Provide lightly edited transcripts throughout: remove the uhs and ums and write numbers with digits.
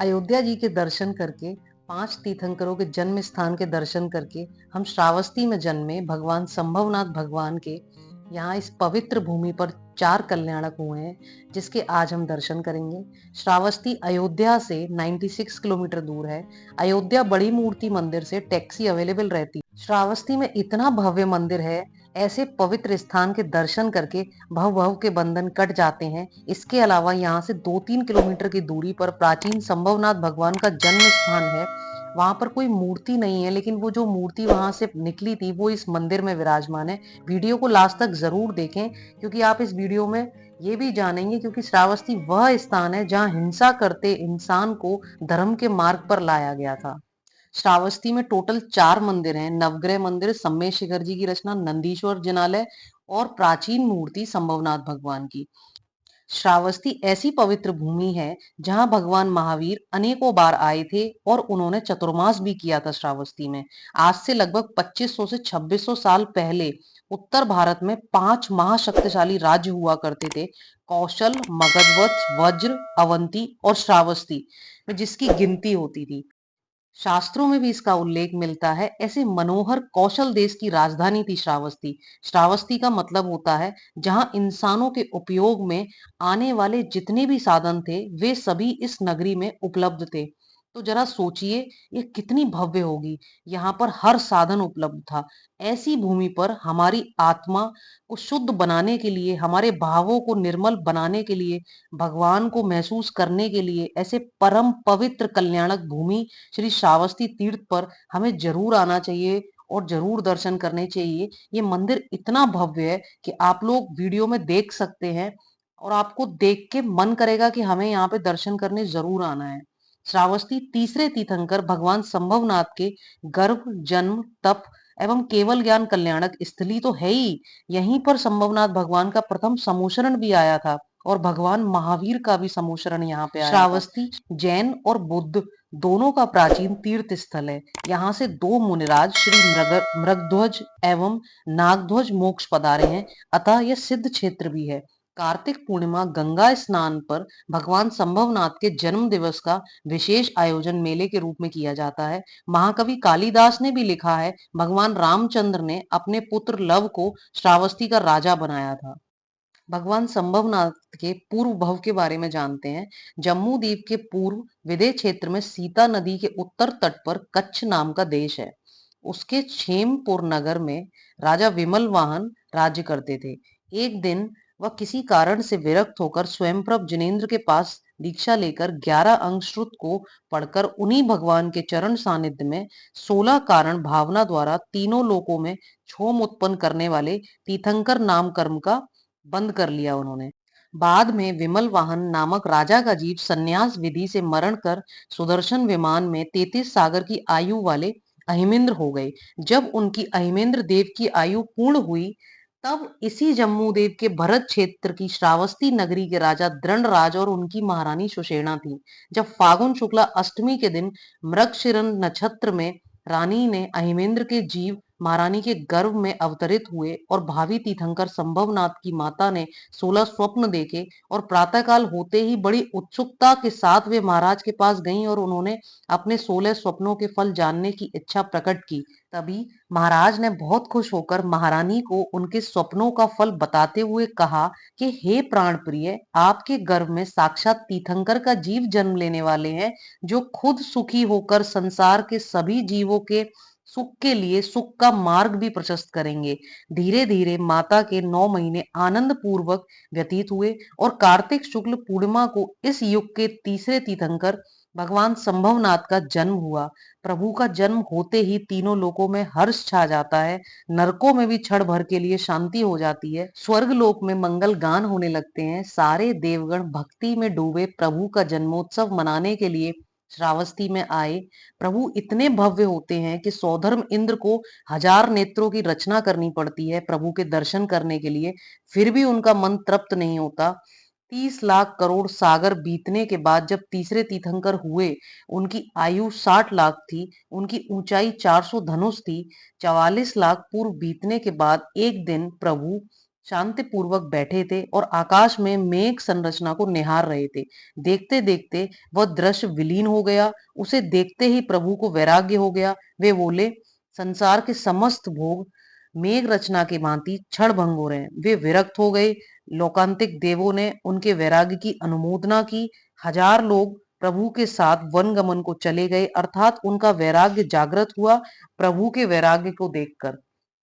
अयोध्या जी के दर्शन करके, 5 तीर्थंकरों के जन्म स्थान के दर्शन करके हम श्रावस्ती में जन्मे भगवान संभवनाथ भगवान के यहाँ इस पवित्र भूमि पर 4 कल्याणक हुए हैं, जिसके आज हम दर्शन करेंगे। श्रावस्ती अयोध्या से 96 किलोमीटर दूर है। अयोध्या बड़ी मूर्ति मंदिर से टैक्सी अवेलेबल रहती है। श्रावस्ती में इतना भव्य मंदिर है, ऐसे पवित्र स्थान के दर्शन करके भव भव के बंधन कट जाते हैं। इसके अलावा यहाँ से 2-3 किलोमीटर की दूरी पर प्राचीन संभवनाथ भगवान का जन्म स्थान है। वहां पर कोई मूर्ति नहीं है, लेकिन वो जो मूर्ति वहां से निकली थी वो इस मंदिर में विराजमान है। वीडियो को लास्ट तक जरूर देखें, क्योंकि आप इस वीडियो में ये भी जानेंगे, क्योंकि श्रावस्ती वह स्थान है जहाँ हिंसा करते इंसान को धर्म के मार्ग पर लाया गया था। श्रावस्ती में टोटल 4 मंदिर हैं। नवग्रह मंदिर, सम्मेद शिखर जी की रचना, नंदीश्वर जिनालय और प्राचीन मूर्ति संभवनाथ भगवान की। श्रावस्ती ऐसी पवित्र भूमि है जहां भगवान महावीर अनेकों बार आए थे और उन्होंने चतुर्मास भी किया था श्रावस्ती में। आज से लगभग 2500 से 2600 साल पहले उत्तर भारत में 5 महाशक्तिशाली राज्य हुआ करते थे: कौशल, मगधवत्स, वज्र, अवंती और श्रावस्ती, में जिसकी गिनती होती थी। शास्त्रों में भी इसका उल्लेख मिलता है। ऐसे मनोहर कौशल देश की राजधानी थी श्रावस्ती। श्रावस्ती का मतलब होता है जहां इंसानों के उपयोग में आने वाले जितने भी साधन थे वे सभी इस नगरी में उपलब्ध थे। तो जरा सोचिए, ये कितनी भव्य होगी। यहाँ पर हर साधन उपलब्ध था। ऐसी भूमि पर हमारी आत्मा को शुद्ध बनाने के लिए, हमारे भावों को निर्मल बनाने के लिए, भगवान को महसूस करने के लिए ऐसे परम पवित्र कल्याणक भूमि श्री श्रावस्ती तीर्थ पर हमें जरूर आना चाहिए और जरूर दर्शन करने चाहिए। ये मंदिर इतना भव्य है कि आप लोग वीडियो में देख सकते हैं और आपको देख के मन करेगा कि हमें यहाँ पे दर्शन करने जरूर आना है। श्रावस्ती तीसरे तीर्थंकर भगवान संभवनाथ के गर्भ, जन्म, तप एवं केवल ज्ञान कल्याणक स्थली तो है ही। यहीं पर संभवनाथ भगवान का प्रथम समोशरण भी आया था और भगवान महावीर का भी समोशरण यहाँ पे आया था। श्रावस्ती जैन और बुद्ध दोनों का प्राचीन तीर्थ स्थल है। यहाँ से 2 मुनिराज श्री मृगध्वज एवं नागध्वज मोक्ष पधारे हैं, अतः यह सिद्ध क्षेत्र भी है। कार्तिक पूर्णिमा गंगा स्नान पर भगवान संभवनाथ के जन्म दिवस का विशेष आयोजन मेले के रूप में किया जाता है। महाकवि कालिदास ने भी लिखा है, भगवान रामचंद्र ने अपने पुत्र लव को श्रावस्ती का राजा बनाया था। भगवान संभवनाथ के पूर्व भव के बारे में जानते हैं। जम्मू द्वीप के पूर्व विदेह क्षेत्र में सीता नदी के उत्तर तट पर कच्छ नाम का देश है। उसके क्षेमपुर नगर में राजा विमल वाहन राज्य करते थे। एक दिन वह किसी कारण से विरक्त होकर स्वयंप्रभ जिनेन्द्र के पास दीक्षा लेकर 11 अंग श्रुत को पढ़कर उन्हीं भगवान के चरण सानिध्य में 16 कारण भावना द्वारा तीनों लोकों में क्षोभ उत्पन्न करने वाले तीर्थंकर नाम कर्म का बंद कर लिया उन्होंने। बाद में विमल वाहन नामक राजा का जीव संन्यास विधि से मरण कर सुदर्शन विमान में 33 सागर की आयु वाले अहिमेंद्र हो गए। जब उनकी अहिमेंद्र देव की आयु पूर्ण हुई, तब इसी जम्मू देव के भरत क्षेत्र की श्रावस्ती नगरी के राजा द्रंडराज और उनकी महारानी सुषेणा थी। जब फागुन शुक्ला अष्टमी के दिन मृगशिरन नक्षत्र में रानी ने अहिमेंद्र के जीव महारानी के गर्भ में अवतरित हुए और भावी तीर्थंकर संभवनाथ की माता ने 16 स्वप्न देखे और प्रातःकाल होते ही बड़ी उत्सुकता के साथ वे महाराज के पास गईं और उन्होंने अपने 16 स्वप्नों के फल जानने की इच्छा प्रकट की। तभी महाराज ने बहुत खुश होकर महारानी को उनके स्वप्नों का फल बताते हुए कहा कि हे प्राण प्रिय, आपके गर्भ में साक्षात तीर्थंकर का जीव जन्म लेने वाले हैं, जो खुद सुखी होकर संसार के सभी जीवों के सुख के लिए सुख का मार्ग भी प्रशस्त करेंगे। धीरे धीरे माता के 9 महीने आनंद पूर्वक व्यतीत हुए और कार्तिक शुक्ल पूर्णिमा को इस युग के तीसरे तीर्थंकर भगवान संभवनाथ का जन्म हुआ। प्रभु का जन्म होते ही तीनों लोकों में हर्ष छा जाता है। नरकों में भी क्षण भर के लिए शांति हो जाती है। स्वर्ग लोक में मंगल गान होने लगते हैं। सारे देवगण भक्ति में डूबे प्रभु का जन्मोत्सव मनाने के लिए श्रावस्ती में आए। प्रभु इतने भव्य होते हैं कि सौधर्म इंद्र को 1000 नेत्रों की रचना करनी पड़ती है प्रभु के दर्शन करने के लिए, फिर भी उनका मन तृप्त नहीं होता। 30 लाख करोड़ सागर बीतने के बाद जब तीसरे तीर्थंकर हुए, उनकी आयु 60 लाख थी, उनकी ऊंचाई 400 धनुष थी। 44 लाख पूर्व बीतने के बाद एक दिन प्रभु शांतिपूर्वक बैठे थे और आकाश में मेघ संरचना को निहार रहे थे। देखते देखते वह दृश्य विलीन हो गया। उसे देखते ही प्रभु को वैराग्य हो गया। वे बोले, संसार के समस्त भोग मेघ रचना की भांति क्षण भंग हो रहे हैं। वे विरक्त हो गए। लोकांतिक देवों ने उनके वैराग्य की अनुमोदना की। हजार लोग प्रभु के साथ वन गमन को चले गए, अर्थात उनका वैराग्य जागृत हुआ प्रभु के वैराग्य को देखकर।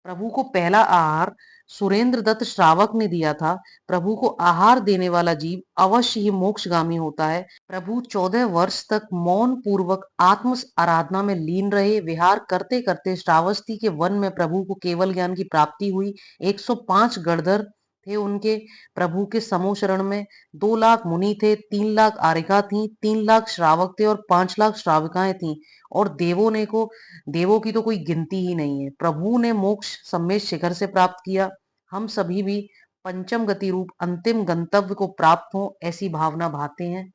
प्रभु को पहला आहार सुरेंद्र दत्त श्रावक ने दिया था। प्रभु को आहार देने वाला जीव अवश्य ही मोक्षगामी होता है। प्रभु 14 वर्ष तक मौन पूर्वक आत्म आराधना में लीन रहे। विहार करते करते श्रावस्ती के वन में प्रभु को केवल ज्ञान की प्राप्ति हुई। 105 गणधर थे उनके। प्रभु के समूह शरण में 2 लाख मुनि थे, 3 लाख आरिका थी, 3 लाख श्रावक थे और 5 लाख श्राविकाएं थीं। और देवों की तो कोई गिनती ही नहीं है। प्रभु ने मोक्ष सम्मेद शिखर से प्राप्त किया। हम सभी भी पंचम गति रूप अंतिम गंतव्य को प्राप्त हो, ऐसी भावना भाते हैं।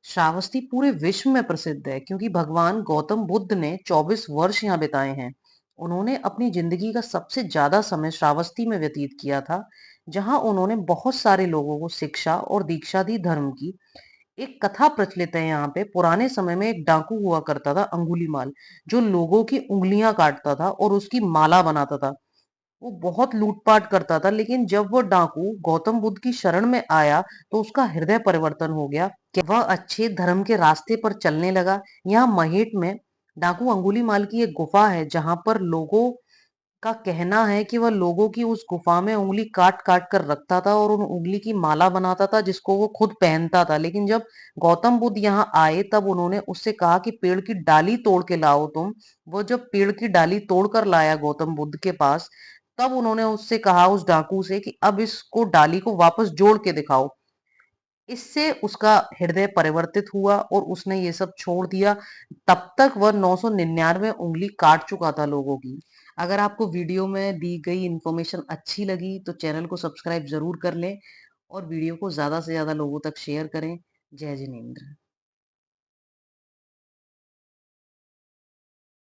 श्रावस्ती पूरे विश्व में प्रसिद्ध है क्योंकि भगवान गौतम बुद्ध ने 24 वर्ष यहाँ बिताए हैं। उन्होंने अपनी जिंदगी का सबसे ज्यादा समय श्रावस्ती में व्यतीत किया था, जहां उन्होंने बहुत सारे लोगों को शिक्षा और दीक्षा दी धर्म की। एक कथा प्रचलित है यहाँ पे। पुराने समय में एक डाकू हुआ करता था, अंगुलीमाल, जो लोगों की उंगलियां काटता था और उसकी माला बनाता था। वो बहुत लूटपाट करता था, लेकिन जब वो डाकू गौतम बुद्ध की शरण में आया तो उसका हृदय परिवर्तन हो गया कि वह अच्छे धर्म के रास्ते पर चलने लगा। यहाँ महेट में डाकू अंगुलीमाल की एक गुफा है, जहां पर लोगों का कहना है कि वह लोगों की उस गुफा में उंगली काट काट कर रखता था और उन उंगली की माला बनाता था, जिसको वो खुद पहनता था। लेकिन जब गौतम बुद्ध यहाँ आए तब उन्होंने उससे कहा कि पेड़ की डाली तोड़ के लाओ तुम। वो जब पेड़ की डाली तोड़ कर लाया गौतम बुद्ध के पास, तब उन्होंने उससे कहा, उस डाकू से, कि अब इसको डाली को वापस जोड़ के दिखाओ। इससे उसका हृदय परिवर्तित हुआ और उसने ये सब छोड़ दिया। तब तक वह 999 उंगली काट चुका था लोगों की। अगर आपको वीडियो में दी गई इंफॉर्मेशन अच्छी लगी तो चैनल को सब्सक्राइब जरूर कर लें और वीडियो को ज्यादा से ज्यादा लोगों तक शेयर करें। जय जिनेंद्र।